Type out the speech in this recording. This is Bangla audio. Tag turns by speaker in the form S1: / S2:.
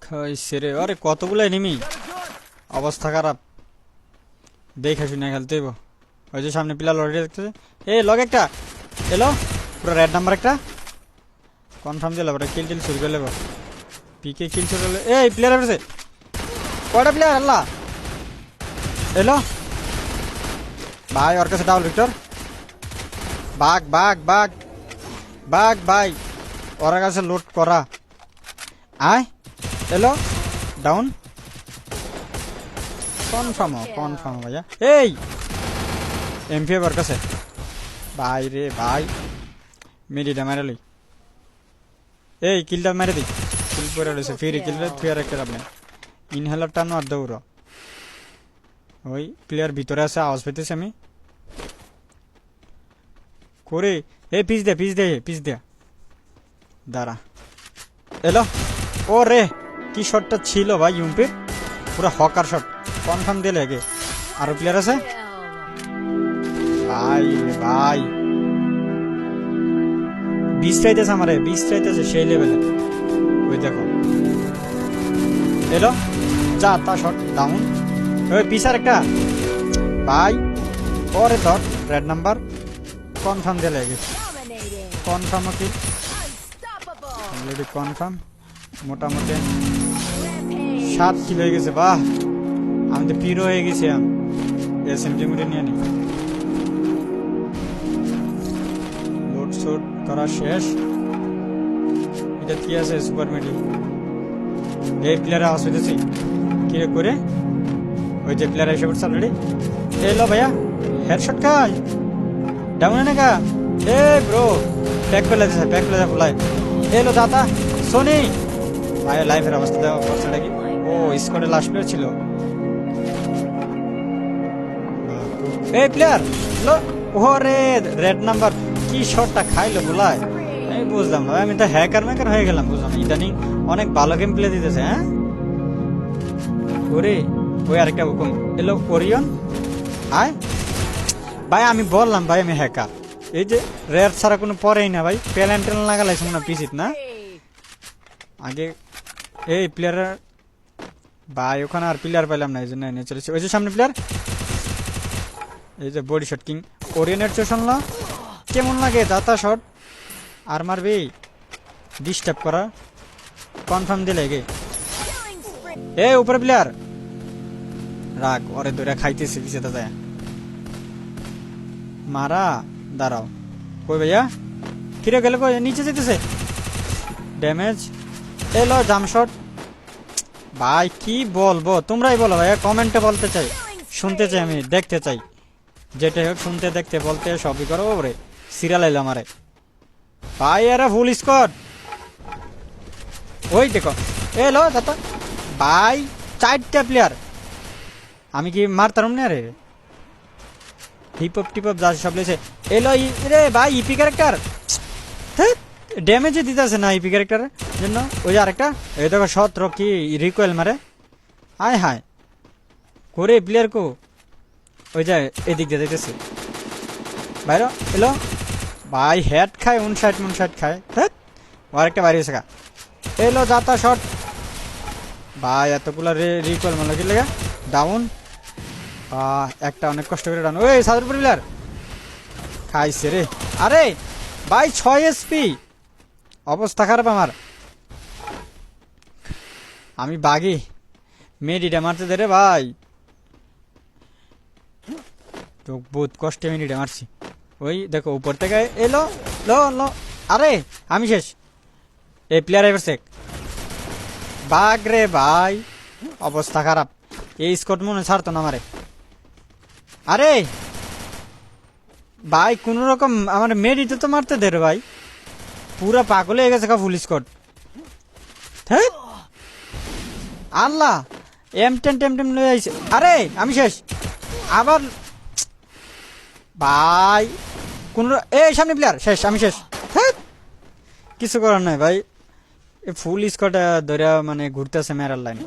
S1: খাইছে রে, আরে কতগুলো এনিমি, অবস্থা খারাপ। দেখে শুনে খেলতে হইব। ওই যে সামনে প্লেয়ার লড়াই দেখতেছে, এ লগ একটা এলো, পুরো রেড নাম্বার একটা কনফার্ম দিল, ওটা কিল টিল শুরু করে লেবো, পিকে কিল শুরু করলে। এই প্লেয়ার আছে কয়টা প্লেয়ার, আল্লাহ এলো ভাই, ওর কাছে ডাবল ভিক্টর, বাঘ বাঘ বাঘ বাঘ ভাই, ওর কাছে লোড করা, আয় এলো ডাউন, কনফার্ম ভাইয়া। এই এমপি ওর কাছে, ভাই রে ভাই, মিডিটা মেরে লই, এই কিলটা মেরে দিই, কিল করে রয়েছে ফিরে কিলটা তুই আর একটা আপনি ইনহেলার টানো আর দৌড়। ওই প্লেয়ার ভিতরে আছে, আওয়াজ পেতেছি আমি করে। এই পিস দে দাঁড়া, এলো ও রে, কি শটটা ছিল ভাই ইউম্পির, পুরো হকার শট, কনফার্ম দিলে আগে। আরো প্লেয়ার আছে ভাই ভাই, 20 চাইতেছে আমারে, 20 চাইতেছে সেই লেভেলে। ওই দেখো এলো, যা তা শট ডাউন। ওই পিসার একটা ভাই, ওরে ধর রেড নাম্বার, কনফার্ম দিলে আগে, কনফার্ম কি অলরেডি কনফার্ম, মোটামুটি 7 কিল হয়ে গেছে। বাহ, আমি তো পিরো হয়ে গেছি। এসএমজি মুড়ে নিয়ে নি, লোড শোড করা শেষ। এটা কি আছে সুপার মেডি, এই প্লেয়ার আওয়াজ হইতেছি কিরে করে, ওই যে প্লেয়ার এসে পড়ছে অলরেডি। এলো ভাইয়া, হেডশট খাই ডাউন না কা, এ ব্রো প্যাক করে লাগছে ফুলাই। এলো দাতা সোনি ভাই, লাইফের অবস্থা দেওয়া করছেটা কি, ও স্কোয়াডে লাস্ট প্লেয়ার ছিল। এই প্লেয়ার ওরে রেড নাম্বার, কি শটটা খাইলো বুলাই, আমি বুঝলাম না, আমি তো হ্যাকার ম্যাকার হয়ে গেলাম, বুঝলাম ইদানিং অনেক ভালো গেম প্লে দিতেছে। হ্যাঁ ওরে, ওই আরেকটা হুকুম এলো ওরিয়ন, আয় ভাই, আমি বললাম ভাই আমি হ্যাকার, এই যে রেড ছাড়া কোনো পরেই না ভাই, প্যালেন লাগালাইছে মনে পিসিত না আগে। এই প্লেয়ার ভাই, ওখানে আর প্লেয়ার পাইলাম না, এই জন্য নিয়ে চলেছে। ওই যে সামনে প্লেয়ার, এই যে বডি শট কিং ওরিয়নের চো শুনলো কেমন লাগে, দাতা শট আর মারবি, ডিস্টার্ব করা, কনফার্ম দিলে গে। এ উপরে প্লেয়ার রাগ, ওরে দৌড়া খাইতেছে পিছে দাদা, মারা দাঁড়াও, কই ভাইয়া কিরে গেলে, কই নিচে যেতেছে, ড্যামেজ এলো, জাম শট। ভাই কি বলবো, তোমরাই বলো ভাইয়া, কমেন্টে বলতে চাই, শুনতে চাই, আমি দেখতে চাই, যেটাই হোক শুনতে দেখতে বলতে সবই করো। ওরে সিরিয়াল এলো আমারে ভাই, আরে ফুল স্কোয়াড, ওই দেখো এলো দাদা ভাই, 4টা প্লেয়ার, আমি কি মারতাম না রে, হিপহপ টিপহপ যা সব লেছে। এলো রে ভাই, ইপি ক্যারেক্টার ড্যামেজে দিতেছে না ইপি ক্যারেক্টারের জন্য। ওই যে আরেকটা, এই দেখো 17 কি রিকোয়েল মারে, আয় হায় করে প্লেয়ার কো, ওই যে এদিক দিয়ে দেখতেছে বাইরে এলো ভাই, হেড খায় 59 খায়, হ্যাঁ ও আরেকটা বাইরে এসে এলো, যাতা শট ভাই, এতগুলো রিকোয়েল মারলো কি লেগে, ডাউন। একটা অনেক কষ্ট করে ডাউন। ওই সাদরপুর প্লেয়ার খাইছে রে, আরে ভাই 6 এসপি, অবস্থা খারাপ আমার, আমি বাগি মেডিটা মারতে দে রে ভাই, তো বহুত কষ্টে মেডিটা মারছি। ওই দেখো উপর থেকে এলো, লো লো, আরে আমি শেষ, এই প্লেয়ার এবার শেখ বাঘ রে ভাই, অবস্থা খারাপ, এই স্কট মনে ছাড়তো না আমারে। আরে ভাই কোন রকম আমার মেডিটা তো মারতে দে রে ভাই, পুরা পাগল হয়ে গেছে ফুল স্কট। আল্লাহ টেম লয়ে আইছে, আরে আমি শেষ আবার ভাই, কোন এই সামনে প্লেয়ার শেষ, আমি শেষ, কিছু করার নাই ভাই, ফুল স্কট ধরে মানে ঘুরতেছে মেরার লাইনে।